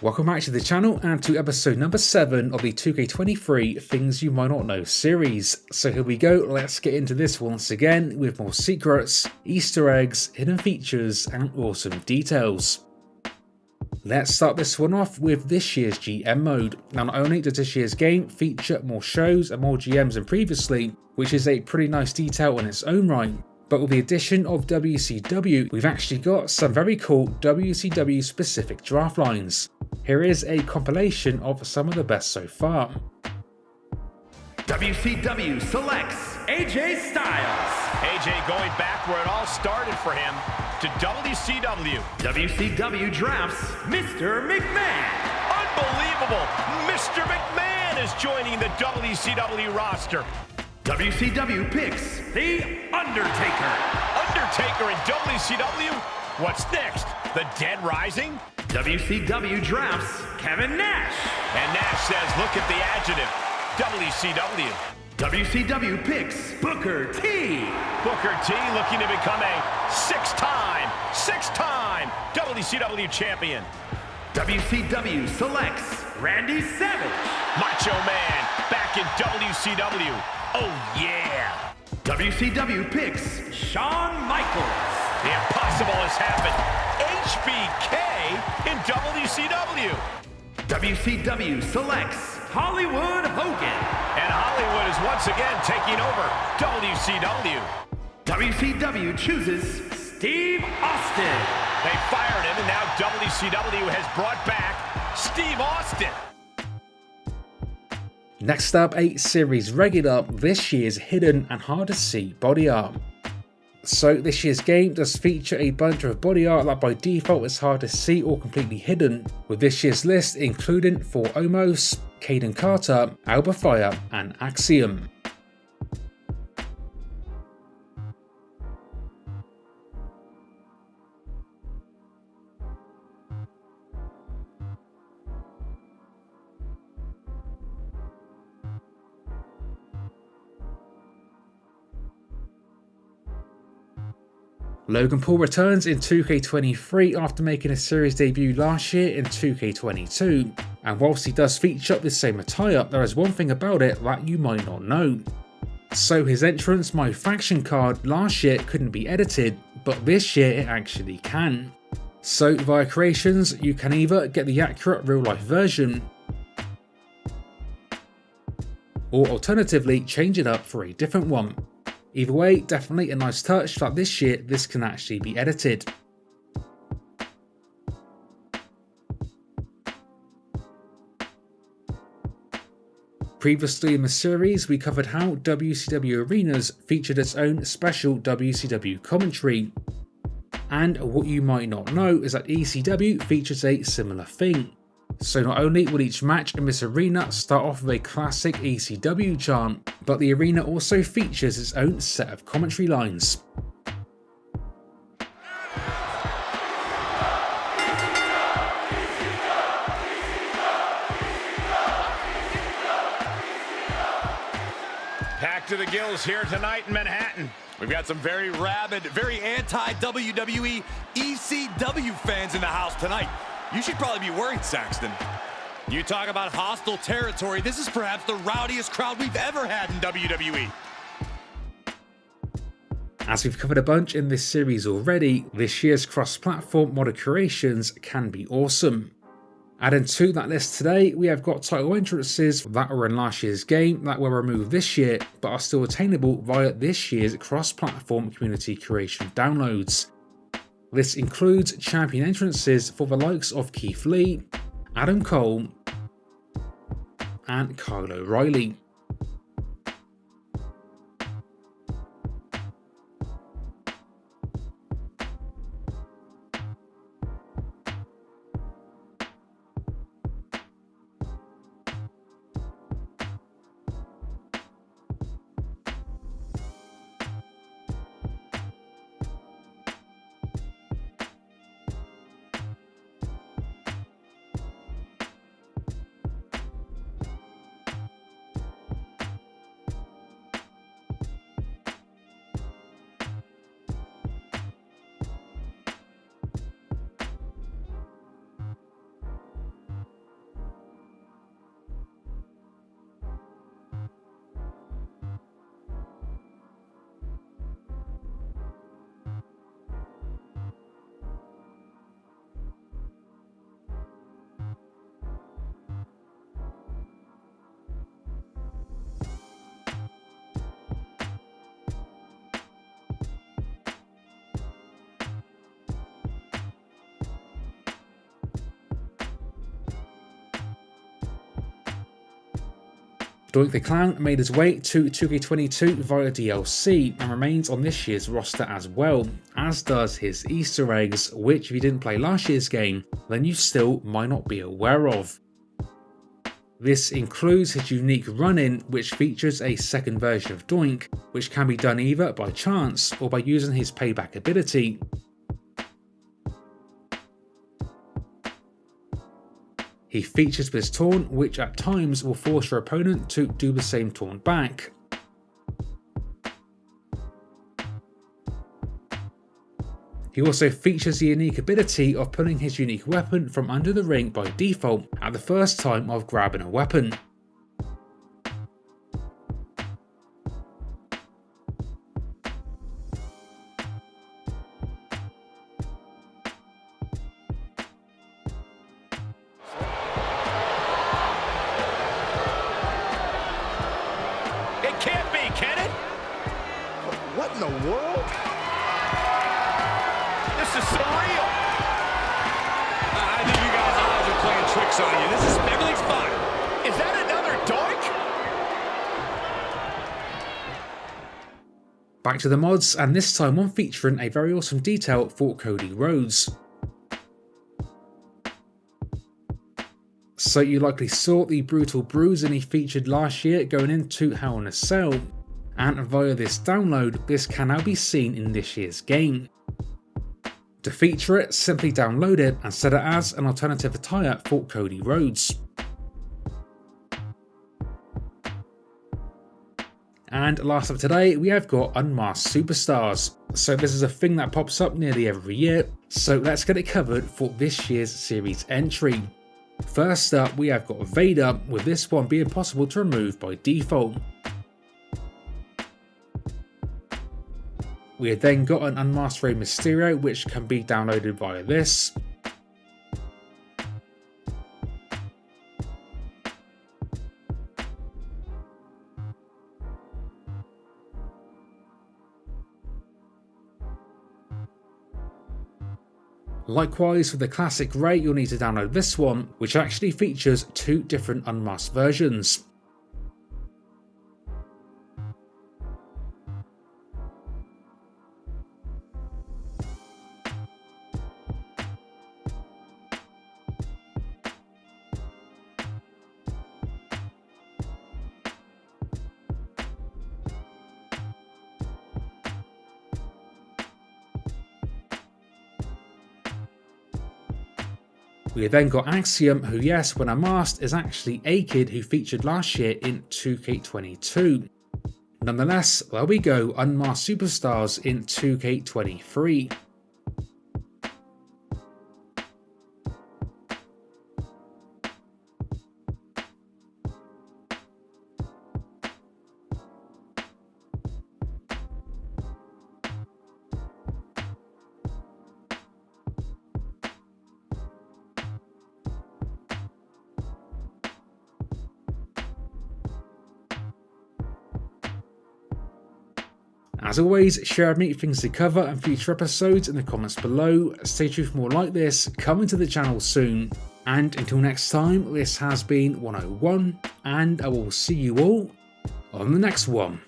Welcome back to the channel and to episode number 7 of the 2K23 Things You Might Not Know series. So here we go, let's get into this once again with more secrets, Easter eggs, hidden features and awesome details. Let's start this one off with this year's GM mode. Now not only does this year's game feature more shows and more GMs than previously, which is a pretty nice detail in its own right, but with the addition of WCW, we've actually got some very cool WCW specific draft lines. Here is a compilation of some of the best so far. WCW selects AJ Styles. AJ going back where it all started for him to WCW. WCW drafts Mr. McMahon. Unbelievable! Mr. McMahon is joining the WCW roster. WCW picks The Undertaker. Undertaker in WCW? What's next? The Dead Rising? WCW drafts Kevin Nash. And Nash says, look at the adjective, WCW. WCW picks Booker T. Booker T looking to become a six-time WCW champion. WCW selects Randy Savage. Macho Man back in WCW. Oh yeah. WCW picks Shawn Michaels. The impossible has happened. HBK in WCW. WCW selects Hollywood Hogan. And Hollywood is once again taking over WCW. WCW chooses Steve Austin. They fired him and now WCW has brought back Steve Austin. Next up, a series regular, this year's hidden and hard to see body art. So this year's game does feature a bunch of body art that by default is hard to see or completely hidden, with this year's list including for Omos, Caden Carter, Alba Fire and Axiom. Logan Paul returns in 2K23 after making a series debut last year in 2K22, and whilst he does feature the same attire, there is one thing about it that you might not know. So his entrance MyFaction card last year couldn't be edited, but this year it actually can. So via creations, you can either get the accurate real life version, or alternatively change it up for a different one. Either way, definitely a nice touch that this year this can actually be edited. Previously in the series, we covered how WCW Arenas featured its own special WCW commentary. And what you might not know is that ECW features a similar thing. So not only will each match in this arena start off with a classic ECW chant, but the arena also features its own set of commentary lines. Packed to the gills here tonight in Manhattan. We've got some very rabid, very anti-WWE ECW fans in the house tonight. You should probably be worried, Saxton. You talk about hostile territory. This is perhaps the rowdiest crowd we've ever had in WWE. As we've covered a bunch in this series already, this year's cross-platform modded creations can be awesome. Adding to that list today, we have got title entrances that were in last year's game that were removed this year, but are still attainable via this year's cross-platform community creation downloads. This includes champion entrances for the likes of Keith Lee, Adam Cole, and Kyle O'Reilly. Doink the Clown made his way to 2K22 via DLC and remains on this year's roster as well, as does his Easter eggs, which if you didn't play last year's game, then you still might not be aware of. This includes his unique run-in, which features a second version of Doink, which can be done either by chance or by using his payback ability. He features his taunt, which at times will force your opponent to do the same taunt back. He also features the unique ability of pulling his unique weapon from under the ring by default at the first time of grabbing a weapon. It can't be, can it? What in the world? This is surreal. I think you guys' eyes are playing tricks on you. Everything's fine. Is that another Doink? Back to the mods, and this time one featuring a very awesome detail for Cody Rhodes. So you likely saw the brutal bruising he featured last year going into Hell in a Cell, and via this download, this can now be seen in this year's game. To feature it, simply download it and set it as an alternative attire for Cody Rhodes. And last up today, we have got Unmasked Superstars. So this is a thing that pops up nearly every year, so let's get it covered for this year's series entry. First up, we have got Vader, with this one being possible to remove by default. We have then got an Unmasked Rey Mysterio, which can be downloaded via this. Likewise, for the classic Rey, you'll need to download this one, which actually features two different unmasked versions. We have then got Axiom, who yes, when unmasked, is actually a kid who featured last year in 2K22. Nonetheless, there we go, Unmasked Superstars in 2K23. As always, share me things to cover and future episodes in the comments below. Stay tuned for more like this coming to the channel soon. And until next time, this has been 101, and I will see you all on the next one.